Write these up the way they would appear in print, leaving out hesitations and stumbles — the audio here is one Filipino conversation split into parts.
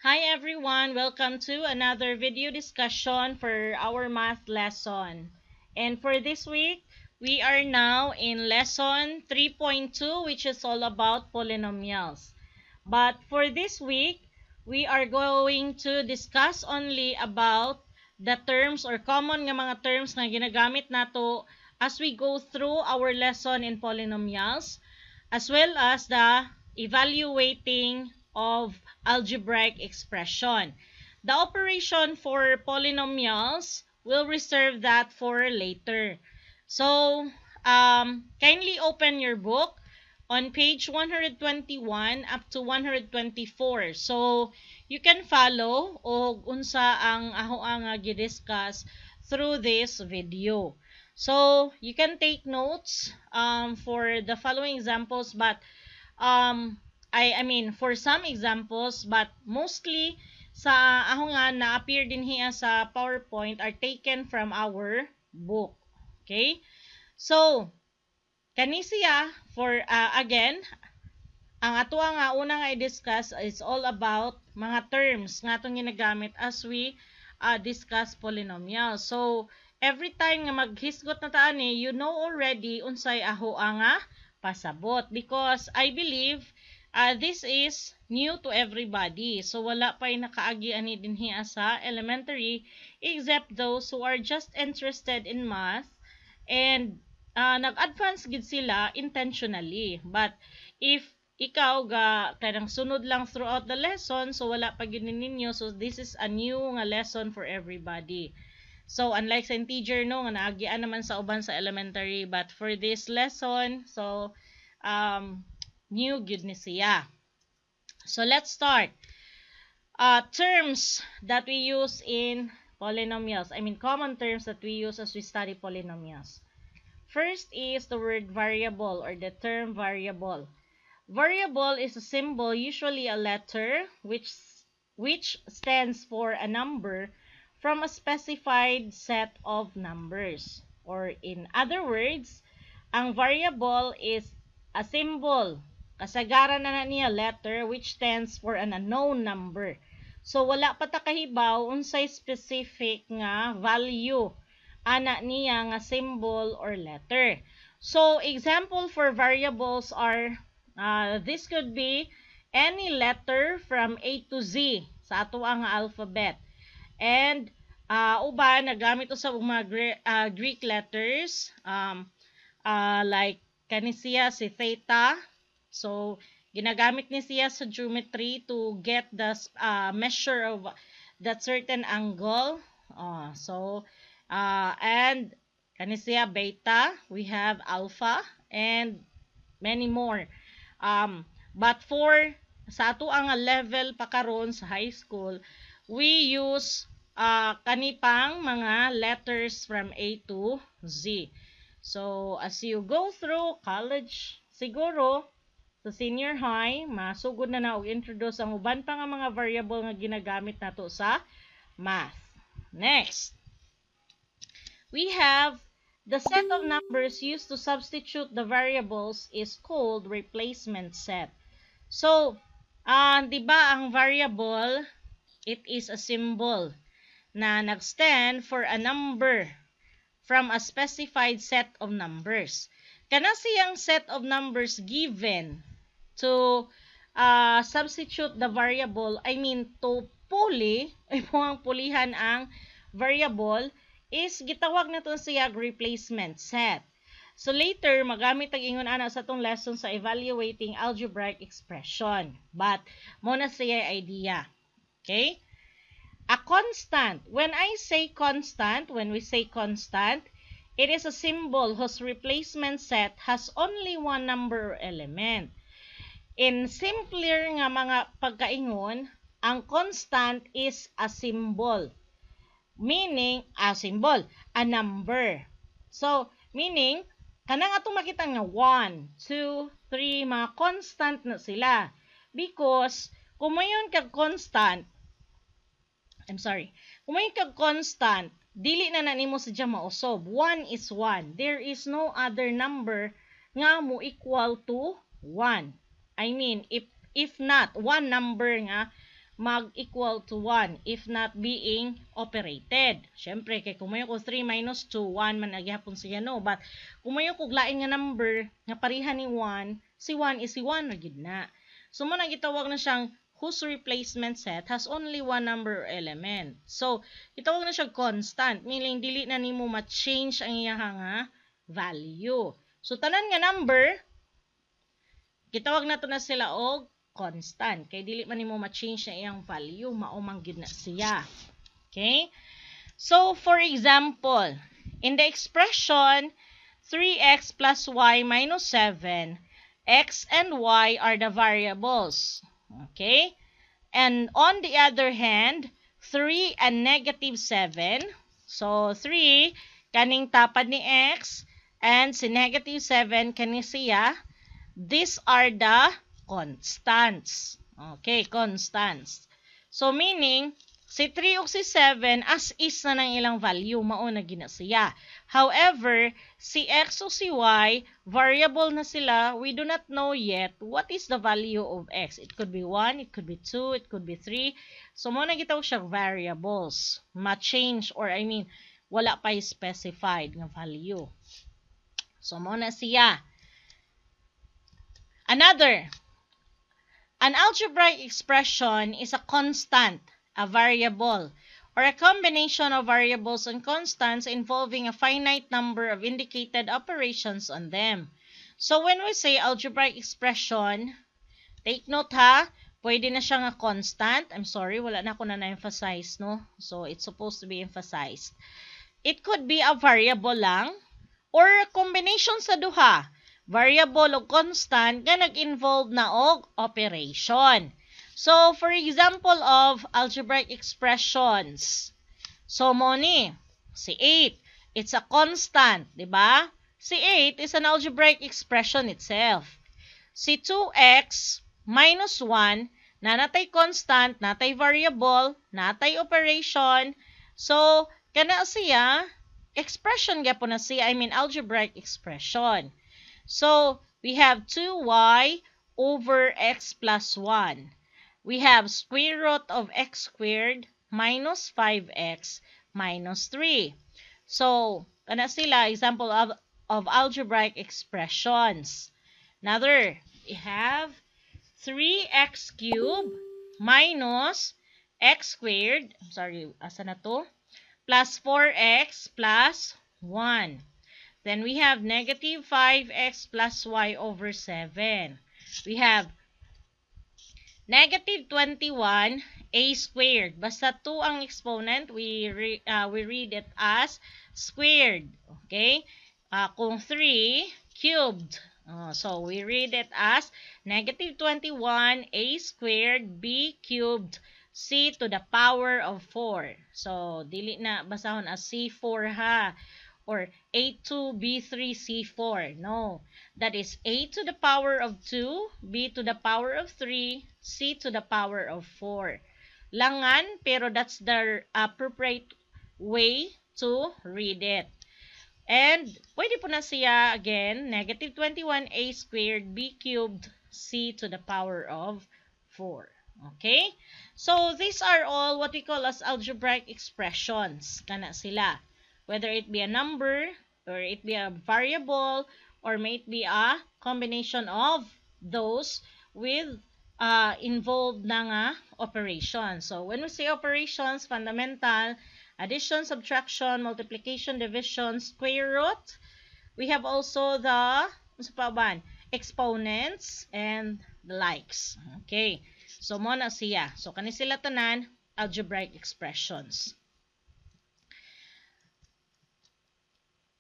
Hi everyone, welcome to another video discussion for our math lesson. And for this week, we are now in lesson 3.2, which is all about polynomials. But for this week, we are going to discuss only about the terms or common nga mga terms na ginagamit nato as we go through our lesson in polynomials, as well as the evaluating of algebraic expression. The operation for polynomials, will reserve that for later. So, kindly open your book on page 121 up to 124. So, you can follow o unsa ang aho ang gidiscuss through this video. So, you can take notes for the following examples, but I mean for some examples, but mostly sa ako nga na-appear din hiya sa PowerPoint are taken from our book. Okay? So, kani siya for again, ang ato nga una nga i-discuss is all about mga terms nga atong ginagamit as we discuss polynomials. So, every time nga maghisgot na ta ani, you know already unsay aho nga pasabot, because I believe this is new to everybody. So, wala pa'y nakaagi ani dinhi sa elementary except those who are just interested in math and nag-advance gid sila intentionally. But if ikaw ga kanang sunod lang throughout the lesson, so wala pa gid ninyo, so this is a new nga lesson for everybody. So unlike sa integer no nga naagian naman sa uban sa elementary, but for this lesson, so new gid ni siya. So let's start. Terms that we use in polynomials. I mean common terms that we use as we study polynomials. First is the word variable or the term variable. Variable is a symbol, usually a letter, which stands for a number from a specified set of numbers. Or in other words, ang variable is a symbol, kasagaran na niya letter, which stands for an unknown number. So wala pa ta kahibaw unsay specific nga value ana niya nga symbol or letter. So example for variables are this could be any letter from A to Z sa ato ang alphabet. And uban nagamit sa mga Greek letters like kani siya si theta. So ginagamit ni siya sa geometry to get the measure of that certain angle. And kani siya beta, we have alpha and many more. But for sa ato ang level pa karon sa high school, we use kanipang mga letters from A to Z. So as you go through college, siguro sa senior high, masugod na og introduce ang uban pa nga mga variable nga ginagamit nato sa math. Next, we have the set of numbers used to substitute the variables is called replacement set. So, di ba ang variable, it is a symbol na nag-stand for a number from a specified set of numbers. Kana siyang set of numbers given to substitute the variable, I mean to pulihan ang variable, is gitawag na to siya replacement set. So later, magamit ang ingon ana sa tong lesson sa evaluating algebraic expression. But muna siya idea. Okay? A constant. When we say constant, it is a symbol whose replacement set has only one number or element. In simpler nga mga pagkaingon, ang constant is a symbol. Meaning, a symbol, a number. So, meaning, kanang atong makita nga 1, 2, 3, mga constant na sila. Because, kung mayon kag constant, dili na nimo sa dyan mausob. 1 is 1. There is no other number nga mo equal to 1. I mean, if not, one number nga mag-equal to 1 if not being operated. Siyempre, kay kung mayo ko 3 minus 2, 1 man agyapon siya, no? But kung mayo kog lain nga number nga pareha ni 1, si 1 is si 1 ra gyud na. So mo na gitawag na siyang whose replacement set has only one number or element. So gitawag na siya constant, meaning dili na nimo ma-change ang iyang nga value. So tanan nga number gitawag nato na sila og constant. Kay dili man nimo ma-change na iyang value, maumang gyud na siya. Okay? So, for example, in the expression 3x plus y minus 7, x and y are the variables. Okay? And on the other hand, 3 and negative 7. So, 3, kaning tapad ni x, and si negative 7, kani siya. These are the constants. Okay, constants. So, meaning, si 3 ug si 7, as is na ng ilang value, mauna gina siya. However, si x ug si y, variable na sila, we do not know yet what is the value of x. It could be 1, it could be 2, it could be 3. So, mauna gitawag siya variables. Ma-change, or I mean, wala pa specified nga value. So, mauna siya. Another, an algebraic expression is a constant, a variable, or a combination of variables and constants involving a finite number of indicated operations on them. So when we say algebraic expression, take note ha, pwede na siya nga constant. I'm sorry, wala na ako na-emphasize, no? So it's supposed to be emphasized. It could be a variable lang, or a combination sa duha. Variable o constant nga nag-involve na og operation. So, for example of algebraic expressions. So, mo ni, si 8, it's a constant, di ba? Si 8 is an algebraic expression itself. Si 2x minus 1, na natay constant, natay variable, natay operation. So, kana siya, expression gyapon na siya, I mean algebraic expression. So, we have 2y over x plus 1. We have square root of x squared minus 5x minus 3. So, kana sila, example of algebraic expressions. Another, we have 3x cubed minus x squared, asa na to? Plus 4x plus 1. Then we have negative 5x plus y over 7. We have negative 21 a squared. Basta 2 ang exponent, we read it as squared. Okay? Kung 3, cubed. So we read it as negative 21 a squared b cubed c to the power of 4. So, dili na basahon as c4 ha. Or a2, b3, c4. No. That is a to the power of 2, b to the power of 3, c to the power of 4. Langan, pero that's the appropriate way to read it. And, pwede po na siya, again, negative 21a squared, b cubed, c to the power of 4. Okay? So, these are all what we call as algebraic expressions. Kana sila. Whether it be a number, or it be a variable, or may it be a combination of those with involved na nga operations. So, when we say operations, fundamental, addition, subtraction, multiplication, division, square root, we have also the exponents and the likes. Okay. So, mo na siya. So, kani sila tanan, algebraic expressions.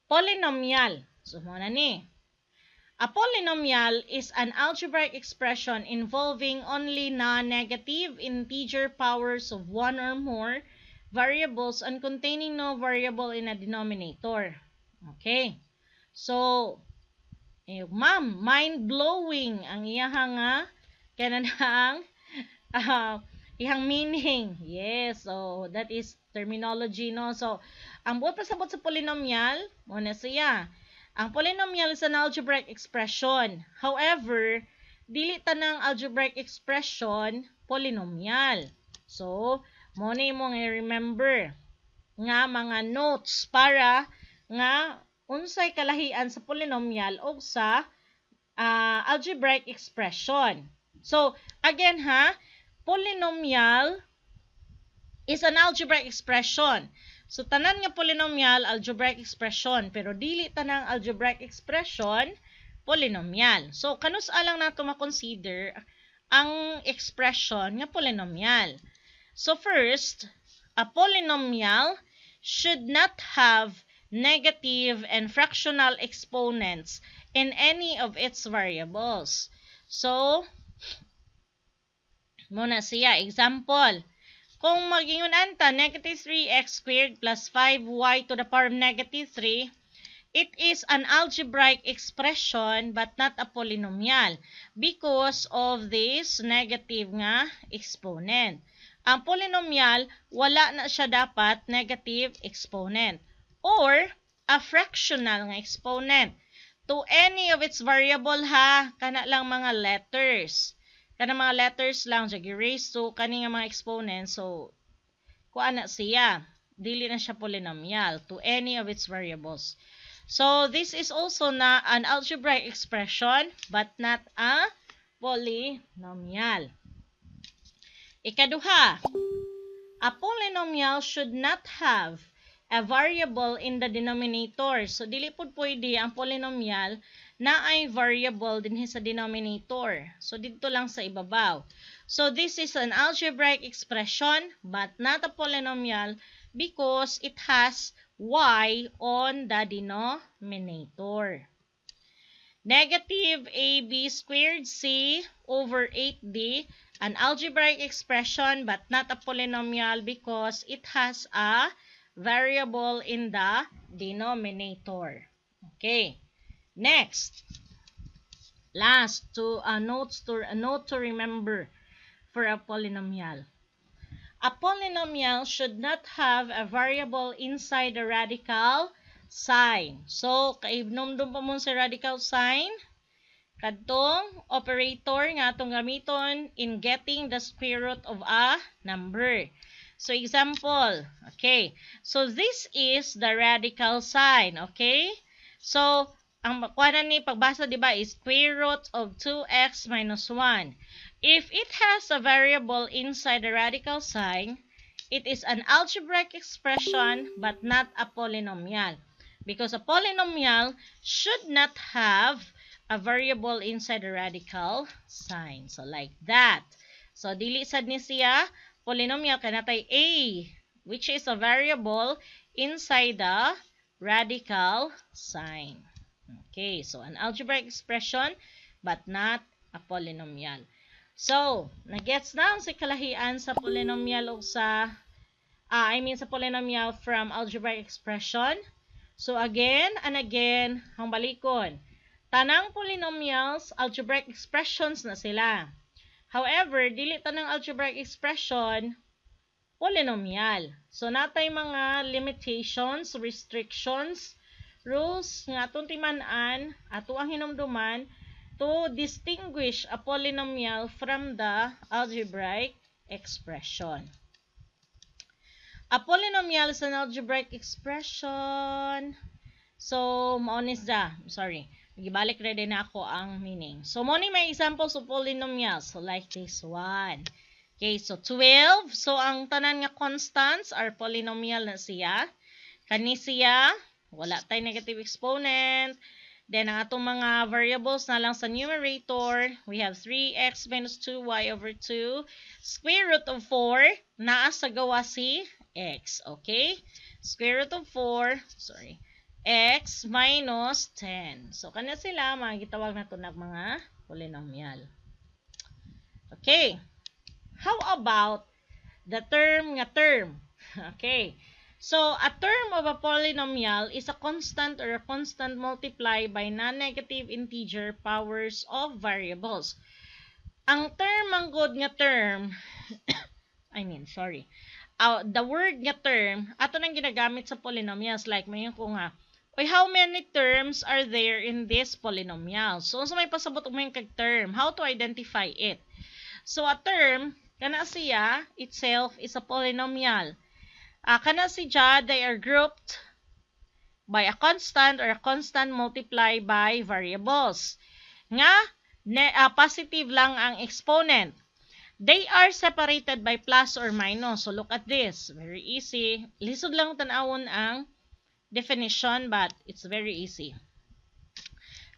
Polynomial. So, muna ni. A polynomial is an algebraic expression involving only non-negative integer powers of one or more variables and containing no variable in a denominator. Okay. So, ma'am, mind-blowing ang iyahang kanang ihang meaning. Yes, so that is terminology, no? So, ang buot pasabot sa polynomial, muna siya. Ang polynomial is an algebraic expression. However, dili tanang algebraic expression polynomial. So, mo na mo nga remember nga mga notes para nga unsay kalahian sa polynomial o sa algebraic expression. So, again ha, polynomial is an algebraic expression. So, tanan nga polynomial, algebraic expression. Pero dili tanang algebraic expression, polynomial. So, kanus alang nato makonsider ang expression nga polynomial. So, first, a polynomial should not have negative and fractional exponents in any of its variables. So, muna siya. Example, kung mag-ingon anta, negative 3x squared plus 5y to the power of negative 3, it is an algebraic expression but not a polynomial because of this negative nga exponent. Ang polynomial, wala na siya dapat negative exponent or a fractional nga exponent to any of its variable ha, kana lang mga letters. Kana mga letters lang, siya erase to kani nga mga exponents. So, kuan na siya. Dili na siya polynomial to any of its variables. So, this is also na an algebraic expression but not a polynomial. Ikaduha, a polynomial should not have a variable in the denominator. So, dili po pwede ang polynomial na ay variable din sa denominator. So, dito lang sa ibabaw. So, this is an algebraic expression but not a polynomial because it has y on the denominator. Negative ab squared c over 8d, an algebraic expression but not a polynomial because it has a variable in the denominator. Okay. Next. Last, a note to remember for a polynomial. A polynomial should not have a variable inside the radical sign. So, kaibnomdom pa mo sa radical sign. Kadtong operator nga atong gamiton in getting the square root of a number. So, example, okay. So, this is the radical sign, okay? So, ang makuha ni pagbasa, diba, is square root of 2x minus 1. If it has a variable inside the radical sign, it is an algebraic expression but not a polynomial. Because a polynomial should not have a variable inside the radical sign. So, like that. So, dili sad ni siya polynomial kanatay a, which is a variable inside the radical sign. Okay, so an algebraic expression but not a polynomial. So, nagets na ang kalahian sa polynomial o sa sa polynomial from algebraic expression. So, again and again, ang balikon. Tanang polynomials, algebraic expressions na sila. However, dili tanang algebraic expression polynomial. So, natay mga limitations, restrictions, rules nga atong timan-an, ato ang hinumduman to distinguish a polynomial from the algebraic expression. A polynomial is an algebraic expression. So, maonis da. Sorry. Gibalik ready na ako ang meaning. So, mo ni may examples of polynomials. So, like this one. Okay, so 12. So, ang tanan nga constants are polynomial na siya. Kani siya, wala tay negative exponent. Then, ang atong mga variables na lang sa numerator, we have 3x minus 2y over 2. Square root of 4, naa sa gawa si x. Okay? Square root of 4, sorry. X minus 10. So, kanya sila, magitawag na ito ng mga polynomial. Okay. How about the term nga term? Okay. So, a term of a polynomial is a constant or a constant multiplied by non-negative integer powers of variables. Ang term ang good nga term, the word nga term, ato nang ginagamit sa polynomials. Like, mayon ko nga, how many terms are there in this polynomial? So, may pasabot may kag term. How to identify it? So, a term kana siya itself is a polynomial. Kana siya, they are grouped by a constant or a constant multiplied by variables. Nga, positive lang ang exponent. They are separated by plus or minus. So look at this. Very easy. Lisod lang tanawon ang definition, but it's very easy.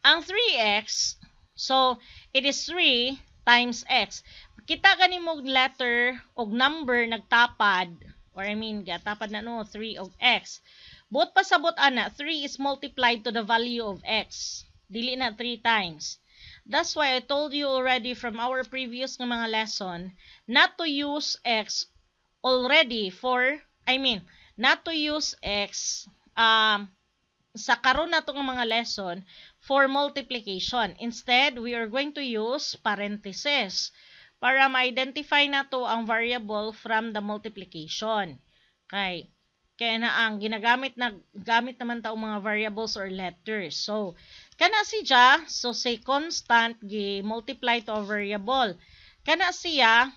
Ang 3x, so it is 3 times x. Kita gani mo letter o number nagtapad, or I mean, gatapad na no, 3 of x. Both pasabot ana, 3 is multiplied to the value of x. Dili na 3 times. That's why I told you already from our previous nga mga lesson not to use x already for, not to use x sa karon nato nga mga lesson for multiplication. Instead, we are going to use parentheses para ma-identify nato ang variable from the multiplication. Okay. Kaya na ang gamit naman taong mga variables or letters. So, kana siya, so say constant, multiply to a variable. Kana siya,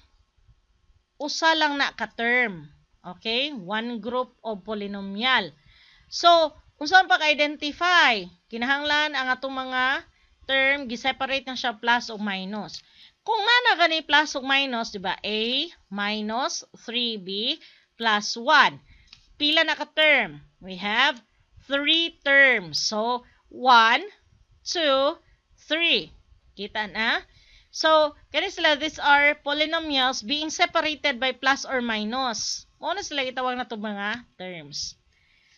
usa lang na ka-term. Okay? One group of polynomial. So, unsa pa ka-identify? Kinahanglan ang atong mga term, gi-separate na siya plus o minus. Kung nana gani plus o minus, di ba? A minus 3b plus 1. Pila na ka-term? We have 3 terms. So, 1, 2, 3. Kita na? So, kani sila, these are polynomials being separated by plus or minus. Muna sila itawag na ito mga terms.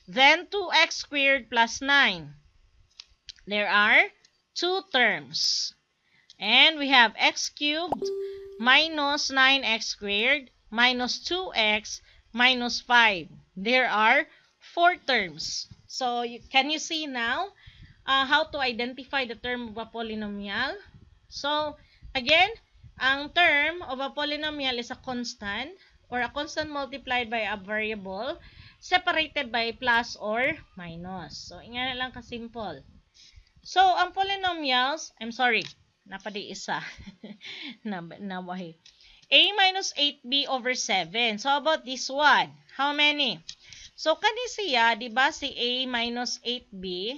Then, 2x squared plus 9. There are 2 terms. And we have x cubed minus 9x squared minus 2x minus 5. There are 4 terms. So, can you see now how to identify the term of a polynomial? So, again, ang term of a polynomial is a constant or a constant multiplied by a variable separated by plus or minus. So, ingana lang ka-simple. So, ang polynomials, napadi isa. Nawahi. A minus 8b over 7. So, about this one? How many? So, kani siya, di ba, si A minus 8b,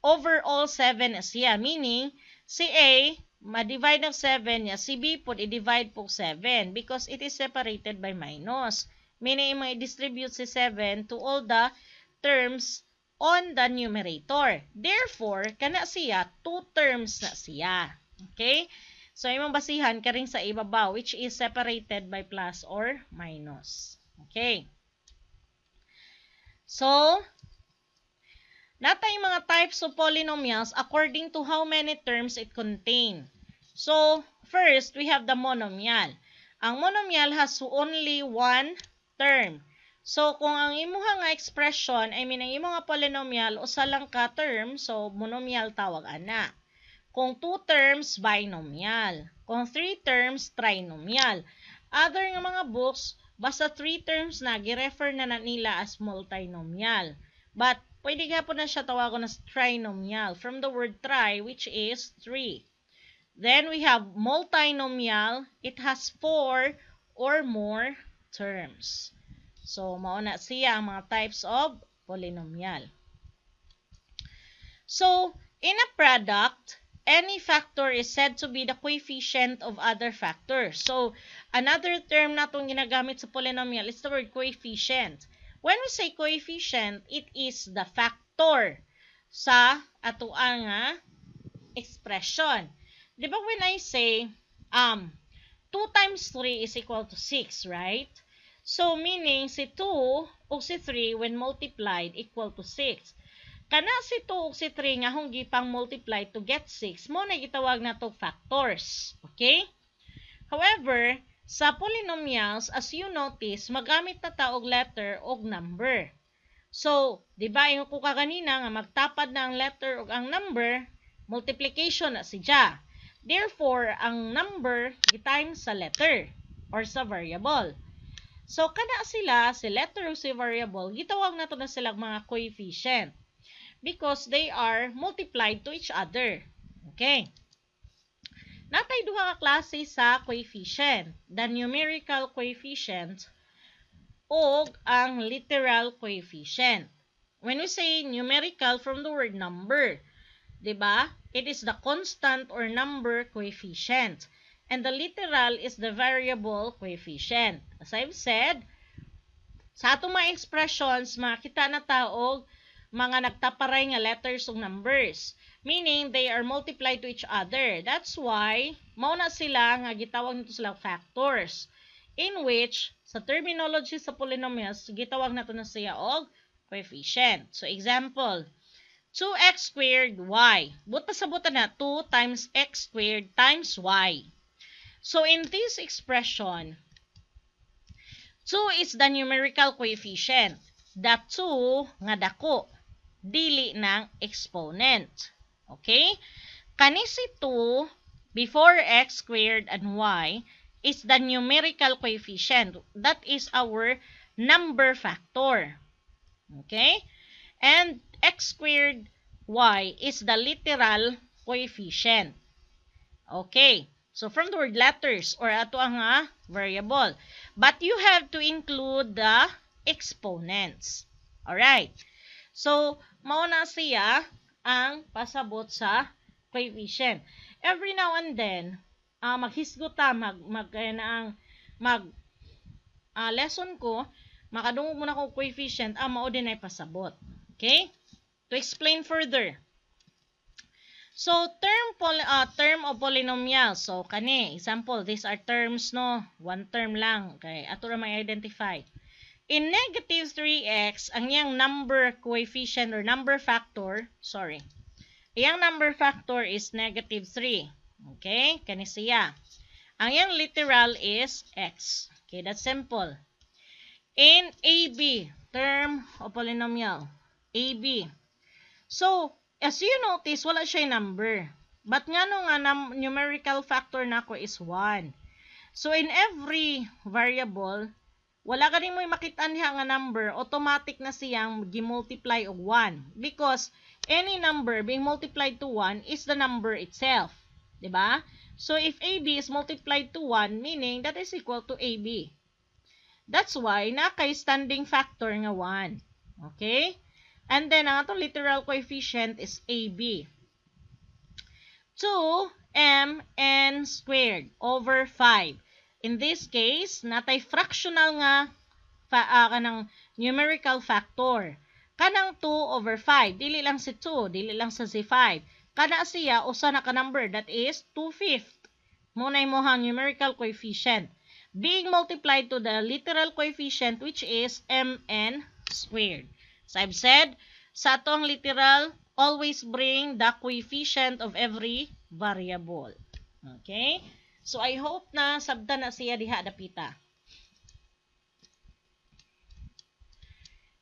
overall 7 na siya. Meaning, si A, ma-divide ng 7 niya, si B po, i-divide po 7 because it is separated by minus. Meaning, i-distribute si 7 to all the terms on the numerator. Therefore, kana siya, 2 terms na siya. Okay? So, imong basihan ka rin sa ibabaw, which is separated by plus or minus. Okay. So, natay mga types of polynomials according to how many terms it contain. So, first, we have the monomial. Ang monomial has only one term. So, kung ang imuha nga expression, ang imuha nga polynomial, usa lang ka term, so monomial tawag ana. Kung 2 terms, binomial. Kung 3 terms, trinomial. Other nga mga books, basta 3 terms na, gi-refer na nila as multinomial. But, pwede ka po na siya tawagon as trinomial from the word tri, which is 3. Then, we have multinomial. It has 4 or more terms. So, mauna siya ang mga types of polynomial. So, in a product, any factor is said to be the coefficient of other factors. So, another term na itong ginagamit sa polynomial is the word coefficient. When we say coefficient, it is the factor sa atuang expression. Di ba when I say 2 times 3 is equal to 6, right? So, meaning si 2 o si 3 when multiplied equal to 6. Kana si 2 o si 3 nga hong gipang multiply to get 6, mo na gitawag na to factors. Okay? However, sa polynomials, as you notice, magamit na ta og letter og number. So, di ba yung kuka kanina nga magtapad na ang letter og ang number, multiplication na siya. Therefore, ang number gitimes sa letter or sa variable. So, kana sila, si letter o si variable, gitawag na to na silang mga coefficient because they are multiplied to each other. Okay? natay duha ka klase sa coefficient, the numerical coefficient o ang literal coefficient. When we say numerical, from the word number, diba? It is the constant or number coefficient. And the literal is the variable coefficient. As I've said, sa atong mga expressions, makita na taog mga nagtaparay nga letters ug numbers. Meaning, they are multiplied to each other. That's why, mauna sila nga gitawag nito sila factors. In which, sa terminology sa polynomials, gitawag nato na siya og coefficient. So, example, 2x squared y. Buta sa buta na, 2 times x squared times y. So, in this expression, 2 is the numerical coefficient. The 2 nga dako, dili ng exponent. Okay? Kani si 2 before x squared and y is the numerical coefficient. That is our number factor. Okay? And x squared y is the literal coefficient. Okay? So, from the word letters or ato ang variable. But you have to include the exponents. Alright. So, mauna siya ang pasabot sa coefficient. Every now and then, maghisgot ta, lesson ko, makadungog muna ko coefficient, mao din ay pasabot. Okay? To explain further. So, term of polynomial. So, kani, example, these are terms, no? One term lang. Okay, ato ra may identify. In negative 3x, ang iyang number coefficient or number factor, iyang number factor is negative 3. Okay, kani siya. Ang iyang literal is x. Okay, that's simple. In AB, term of polynomial, AB. So, as you notice, wala siya number. But nga no nga numerical factor nako is 1. So, in every variable, wala ka rin mo makita niya nga number, automatic na siyang gi-multiply og 1. Because any number being multiplied to 1 is the number itself. Diba? So, if AB is multiplied to 1, meaning that is equal to AB. That's why, nakay standing factor nga 1. Okay? And then, ang atong literal coefficient is AB. 2mn squared over 5. In this case, natay fractional nga kanang numerical factor. Kanang 2 over 5. Dili lang si 2, dili lang sa si 5. Kana siya, usa na ka number, that is 2/5. Muna mo ang numerical coefficient. Being multiplied to the literal coefficient, which is mn squared. So, I've said, sa atong literal, always bring the coefficient of every variable. Okay? So, I hope na sabdan na siya diha dapita.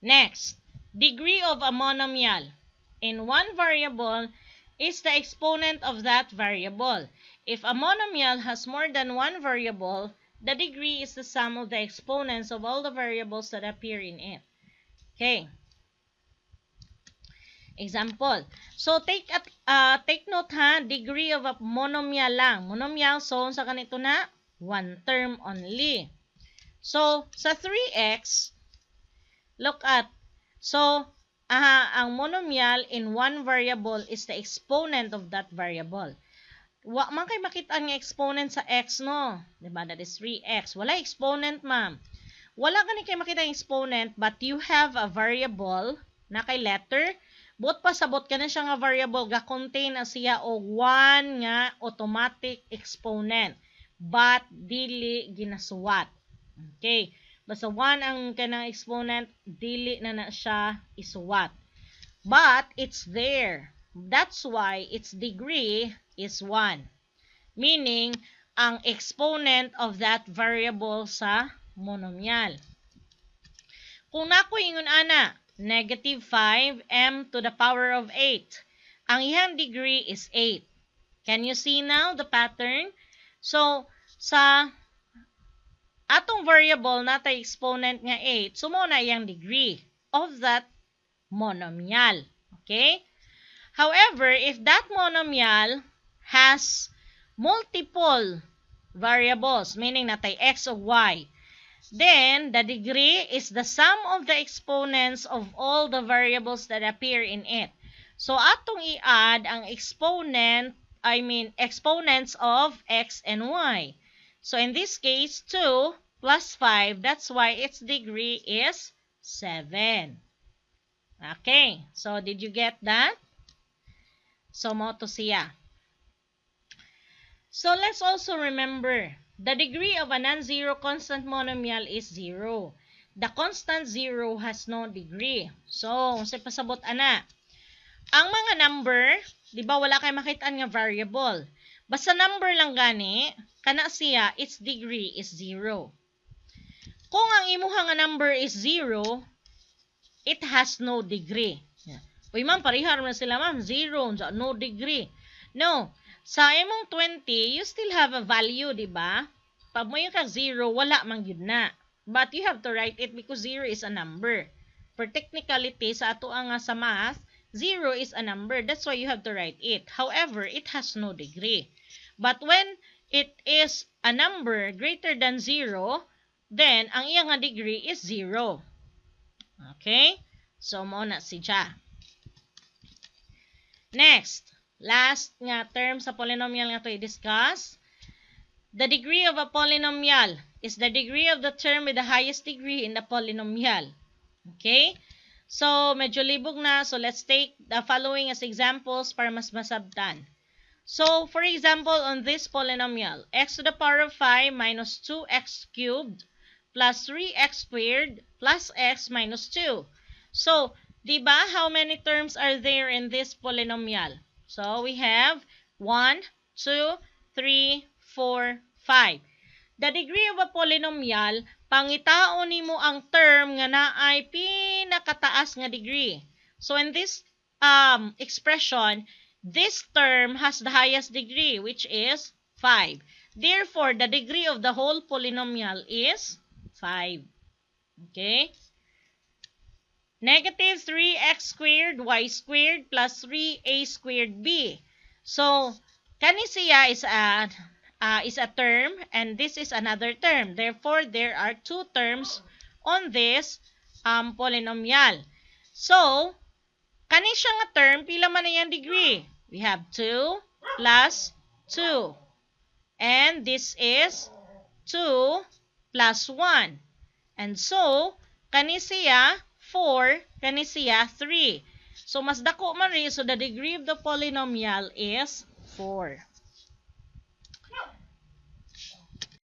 Next, degree of a monomial. In one variable is the exponent of that variable. If a monomial has more than one variable, the degree is the sum of the exponents of all the variables that appear in it. Okay. Example. So, take note ha, degree of a monomial lang. Monomial, so, sa ganito na, one term only. So, sa 3x, look at, so, ang monomial in one variable is the exponent of that variable. Wa man kay makita ang exponent sa x, no? Diba? That is 3x. Wala exponent, ma'am. Wala ka ni kay makita ang exponent, but you have a variable na kay letter. But pasabot ka na siya nga variable, ga-contain na siya o 1 nga automatic exponent. But, dili ginasuwat. Okay. Basta 1 ang kanang exponent, dili na siya isuwat. But, it's there. That's why its degree is 1. Meaning, ang exponent of that variable sa monomial. Kung nako ingon ana, negative 5m to the power of 8. Ang iyang degree is 8. Can you see now the pattern? So, sa atong variable natay exponent nga 8, so mo na iyang degree of that monomial. Okay? However, if that monomial has multiple variables, meaning natay x o y, then the degree is the sum of the exponents of all the variables that appear in it. So atong i-add ang exponents of x and y. So in this case, 2 plus 5, that's why its degree is 7. Okay, so did you get that? So mo to siya. So let's also remember, the degree of a non-zero constant monomial is 0. The constant 0 has no degree. So, sa pasabot ana, ang mga number, di ba wala kay makitaan nga variable. Basta number lang gani, kana siya, its degree is 0. Kung ang imuha nga number is 0, it has no degree. Uy ma'am, parihar na sila ma'am, 0, no degree. No, sa imong 20, you still have a value, di ba? Pag mo yung kag 0, wala man yun na. But you have to write it because 0 is a number. For technicality, sa ato ang sa math, 0 is a number. That's why you have to write it. However, it has no degree. But when it is a number greater than 0, then ang iyang degree is 0. Okay? So, mo na siya. Next, last nga term sa polynomial nga to i-discuss. The degree of a polynomial is the degree of the term with the highest degree in the polynomial. Okay? So, medyo libog na. So, let's take the following as examples para mas masabtan. So, for example, on this polynomial, x to the power of 5 minus 2x cubed plus 3x squared plus x minus 2. So, diba, how many terms are there in this polynomial? So, we have 1, 2, 3, 4, 5. The degree of a polynomial, pangitaon nimo ang term nga naay pinakataas nga degree. So, in this expression, this term has the highest degree, which is 5. Therefore, the degree of the whole polynomial is 5. Okay? Negative 3x squared y squared plus 3a squared b. So, kani siya is a term and this is another term. Therefore, there are two terms on this polynomial. So, kani siya nga term, pila man na yung degree? We have 2 plus 2. And this is 2 plus 1. And so, kani siya 4, kani siya 3. So, mas dako man rin. So, the degree of the polynomial is 4.